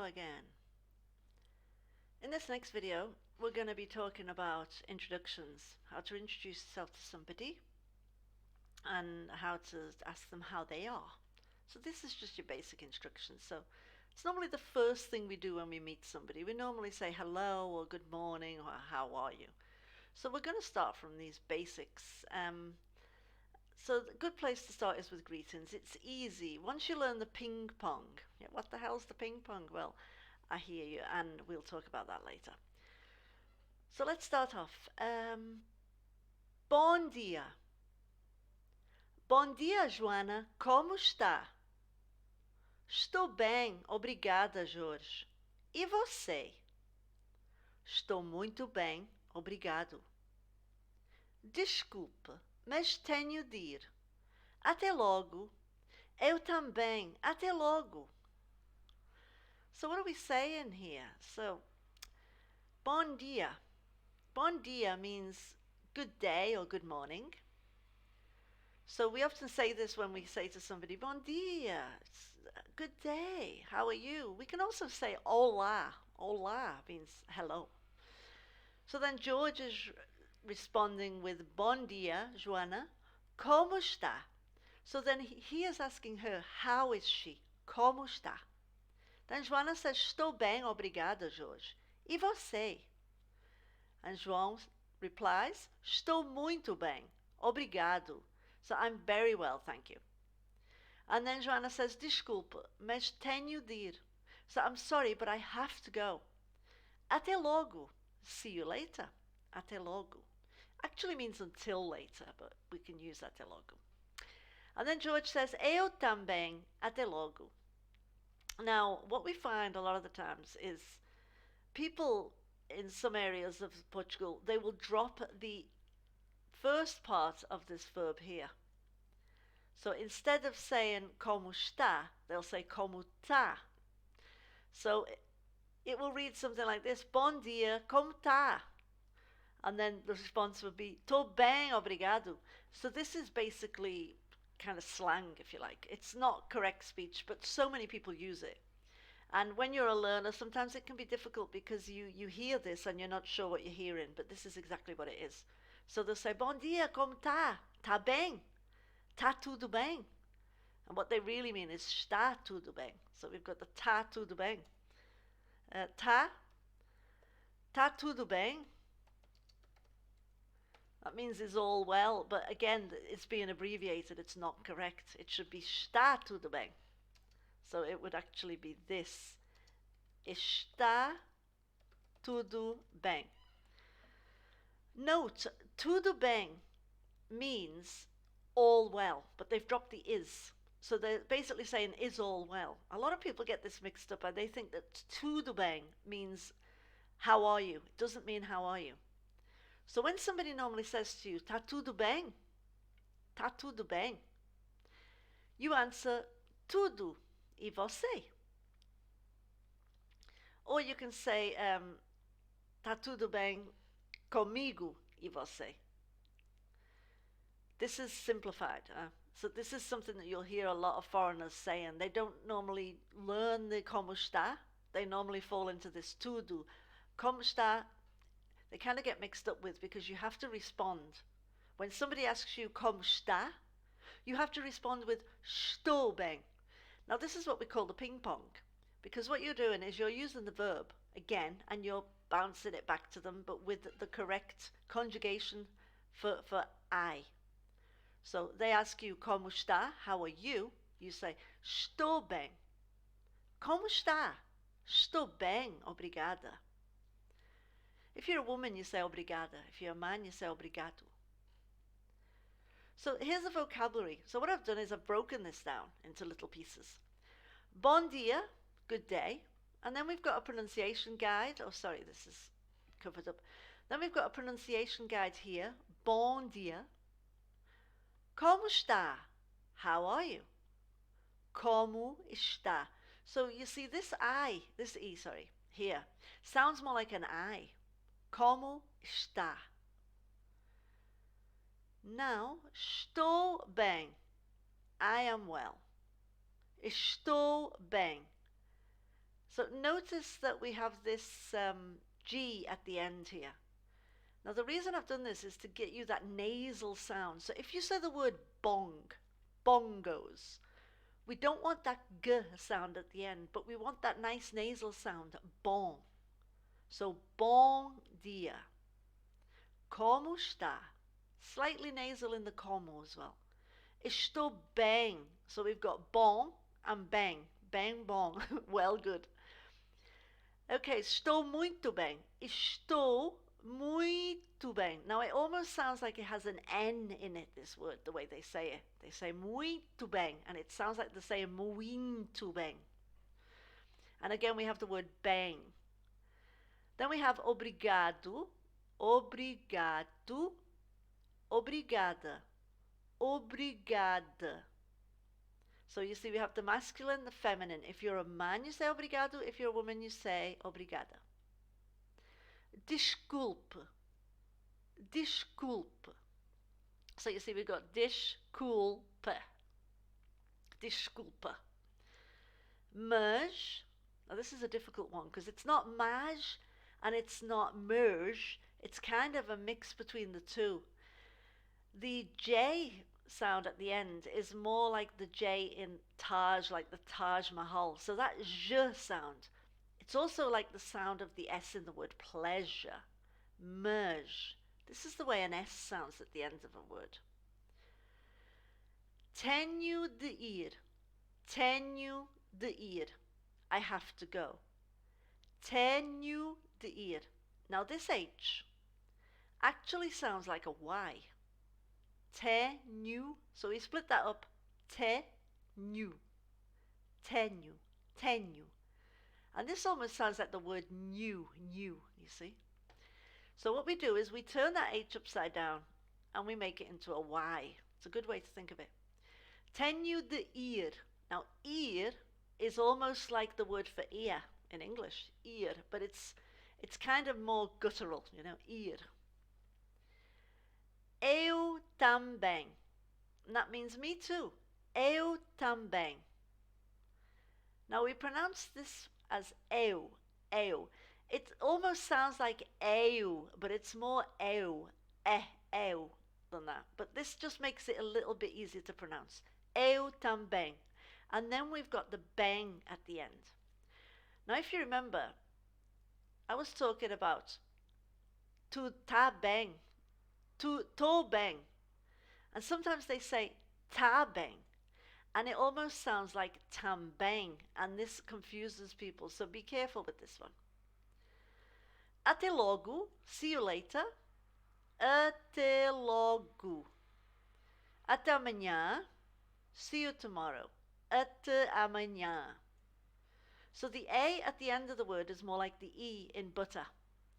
again. In this next video, we're going to be talking about introductions, how to introduce yourself to somebody and how to ask them how they are. So this is just your basic instructions. So it's normally the first thing we do when we meet somebody. We normally say hello or good morning or how are you. So we're going to start from these basics. So a good place to start is with greetings. It's easy. Once you learn the ping pong, yeah, what the hell's the ping pong? Well, I hear you, and we'll talk about that later. So let's start off. Bom dia. Bom dia, Joana. Como está? Estou bem, obrigada, Jorge. E você? Estou muito bem, obrigado. Desculpe, mas tenho de ir. Até logo. Eu também. Até logo. So what are we saying here? So, bom dia. Bom dia means good day or good morning. So we often say this when we say to somebody, bom dia, it's a good day, how are you? We can also say hola. Hola means hello. So then George is responding with bom dia, Joana, como está? So then he is asking her, how is she? Como está? Then Joana says, estou bem, obrigada, Jorge. E você? And João replies, estou muito bem, obrigado. So I'm very well, thank you. And then Joana says, desculpe, mas tenho de ir. So I'm sorry, but I have to go. Até logo. See you later. Até logo. Actually means until later, but we can use até logo. And then George says, eu também, até logo. Now, what we find a lot of the times is people in some areas of Portugal, they will drop the first part of this verb here. So instead of saying como está, they'll say como tá. So it will read something like this, bom dia, como tá? And then the response would be, tô bem, obrigado. So this is basically kind of slang, if you like. It's not correct speech, but so many people use it. And when you're a learner, sometimes it can be difficult because you hear this and you're not sure what you're hearing, but this is exactly what it is. So they'll say, bom dia, como tá? Tá bem? Tá tudo bem? And what they really mean is está tudo bem. So we've got the tá tudo bem. Tá tudo bem. That means it's all well, but again, it's being abbreviated. It's not correct. It should be está tudo bem. So it would actually be this. Está tudo bem. Note, tudo bem means all well, but they've dropped the is. So they're basically saying is all well. A lot of people get this mixed up and they think that tudo bem means how are you? It doesn't mean how are you. So when somebody normally says to you, tá tudo bem? Tá tudo bem? You answer tudo. E você? Or you can say, tá tudo bem comigo e você. This is simplified. So this is something that you'll hear a lot of foreigners saying. They don't normally learn the como está. They normally fall into this tudo. Como está, they kind of get mixed up with because you have to respond. When somebody asks you como está, you have to respond with estou bem. Now this is what we call the ping pong, because what you're doing is you're using the verb again and you're bouncing it back to them, but with the correct conjugation for I. So they ask you como está, how are you? You say estou bem. Como está? Estou bem, obrigada. If you're a woman, you say obrigada. If you're a man, you say obrigado. So here's the vocabulary. So what I've done is I've broken this down into little pieces. Bom dia, good day. And then we've got a pronunciation guide. Oh, sorry, this is covered up. Then we've got a pronunciation guide here. Bom dia. Como está? How are you? Como está? So you see this E, here, sounds more like an I. Como está? Now, estou bem. I am well. Estou bem. So notice that we have this G at the end here. Now the reason I've done this is to get you that nasal sound. So if you say the word bong, bongos, we don't want that G sound at the end, but we want that nice nasal sound, bon. So bon dia. Como está? Slightly nasal in the como as well. Estou bem. So we've got bon and bang. Bang, bong. Well, good. Okay, estou muito bem. Estou muito bem. Now it almost sounds like it has an N in it, this word, the way they say it. They say muito bem, and it sounds like they're saying muito bem. And again, we have the word bem. Then we have obrigado, obrigado, obrigada, obrigada. So you see we have the masculine, the feminine. If you're a man, you say obrigado. If you're a woman, you say obrigada. Desculpe, desculpe. So you see we've got desculpe, desculpa. Mas, now this is a difficult one because it's not maj and it's not merge. It's kind of a mix between the two. The J sound at the end is more like the J in Taj, like the Taj Mahal. So that J sound, it's also like the sound of the S in the word pleasure. Merge. This is the way an S sounds at the end of a word. Tenho de ir. Tenho de ir. I have to go. Tenho de ir. Now this H actually sounds like a Y. Tenho. So we split that up. Tenho. Tenho. Tenho. And this almost sounds like the word new, you see. So what we do is we turn that H upside down and we make it into a Y. It's a good way to think of it. Tenho de ir. Now ear is almost like the word for ear in English, ear, but it's kind of more guttural, you know, ear. Eu também. And that means me too. Eu também. Now we pronounce this as eu, eu. It almost sounds like eu, but it's more eu, eu than that. But this just makes it a little bit easier to pronounce. Eu também. And then we've got the bang at the end. Now if you remember, I was talking about tu tá bem, tô bem. And sometimes they say tá bem. And it almost sounds like também, and this confuses people, so be careful with this one. Até logo, see you later. Até logo. Até amanhã, see you tomorrow. Até amanhã. So the A at the end of the word is more like the E in butter.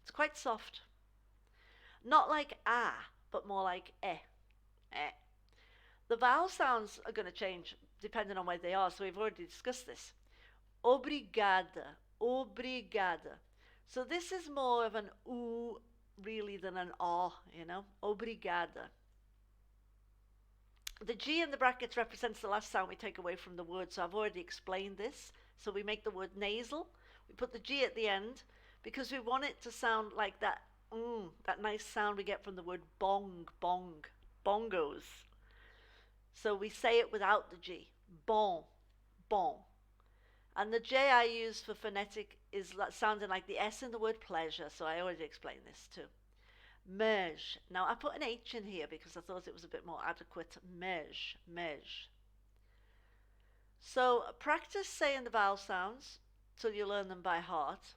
It's quite soft. Not like ah, but more like eh. Eh. The vowel sounds are going to change depending on where they are, so we've already discussed this. Obrigada, obrigada. So this is more of an oo really than an ah, you know. Obrigada. The G in the brackets represents the last sound we take away from the word, so I've already explained this. So we make the word nasal. We put the G at the end because we want it to sound like that nice sound we get from the word bong, bong, bongos. So we say it without the G. Bon, bon. And the J I use for phonetic is sounding like the S in the word pleasure, so I already explained this too. Merge. Now I put an H in here because I thought it was a bit more adequate. Merge, merge. So practice saying the vowel sounds till you learn them by heart,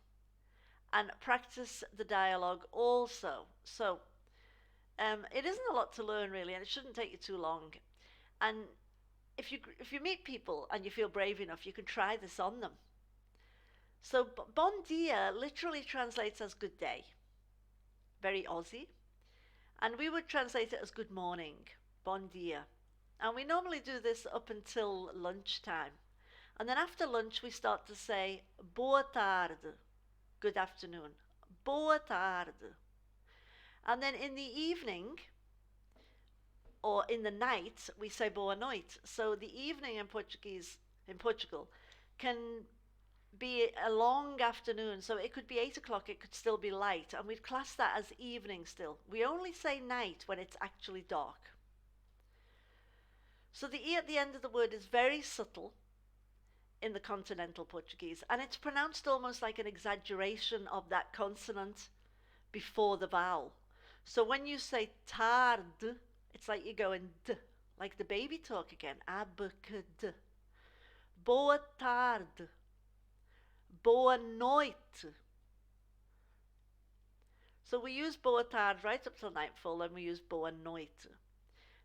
and practice the dialogue also. So it isn't a lot to learn really, and it shouldn't take you too long. And if you meet people and you feel brave enough, you can try this on them. So bon dia literally translates as good day. Very Aussie. And we would translate it as good morning. Bon dia. And we normally do this up until lunchtime. And then after lunch we start to say boa tarde, good afternoon. Boa tarde. And then in the evening, or in the night, we say boa noite. So the evening in Portuguese, in Portugal, can be a long afternoon. So it could be 8 o'clock, it could still be light, and we'd class that as evening still. We only say night when it's actually dark. So the E at the end of the word is very subtle in the continental Portuguese, and it's pronounced almost like an exaggeration of that consonant before the vowel. So when you say tarde, it's like you're going d, like the baby talk again. Abacad. Boa tarde. Boa noite. So we use boa tarde right up till nightfall, and we use boa noite.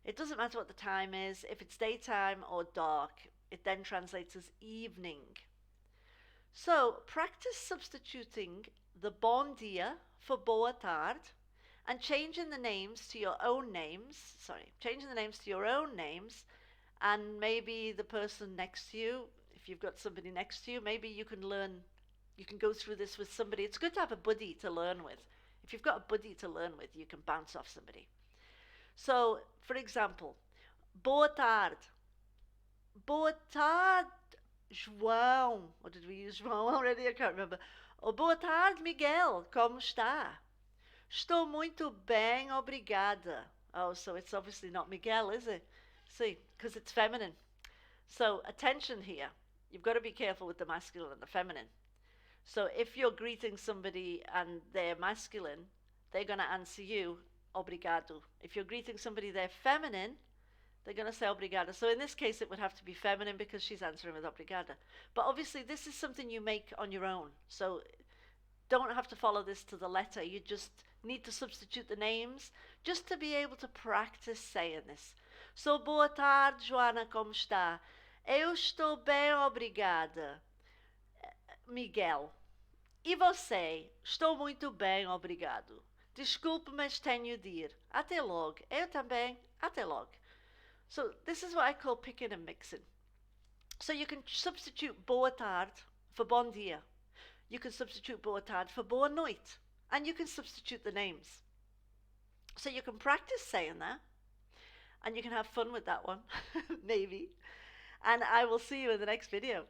It doesn't matter what the time is, if it's daytime or dark, it then translates as evening. So practice substituting the bon dia for boa tarde and changing the names to your own names. Changing the names to your own names, and maybe the person next to you, if you've got somebody next to you, maybe you can go through this with somebody. It's good to have a buddy to learn with. If you've got a buddy to learn with, you can bounce off somebody. So, for example, boa tarde. Boa tarde, João. Or did we use João already? I can't remember. Oh, boa tarde, Miguel. Como está? Estou muito bem, obrigada. Oh, so it's obviously not Miguel, is it? See, because it's feminine. So, attention here. You've got to be careful with the masculine and the feminine. So, if you're greeting somebody and they're masculine, they're going to answer you, obrigado. If you're greeting somebody, they're feminine, they're going to say obrigada. So in this case, it would have to be feminine because she's answering with obrigada. But obviously, this is something you make on your own. So don't have to follow this to the letter. You just need to substitute the names just to be able to practice saying this. So, boa tarde, Joana, como está? Eu estou bem, obrigada. Miguel. E você? Estou muito bem, obrigado. Desculpe, mas tenho de ir. Até logo. Eu também. Até logo. So this is what I call picking and mixing. So you can substitute boa tarde for bom dia. You can substitute boa tarde for boa noite. And you can substitute the names. So you can practice saying that. And you can have fun with that one. Maybe. And I will see you in the next video.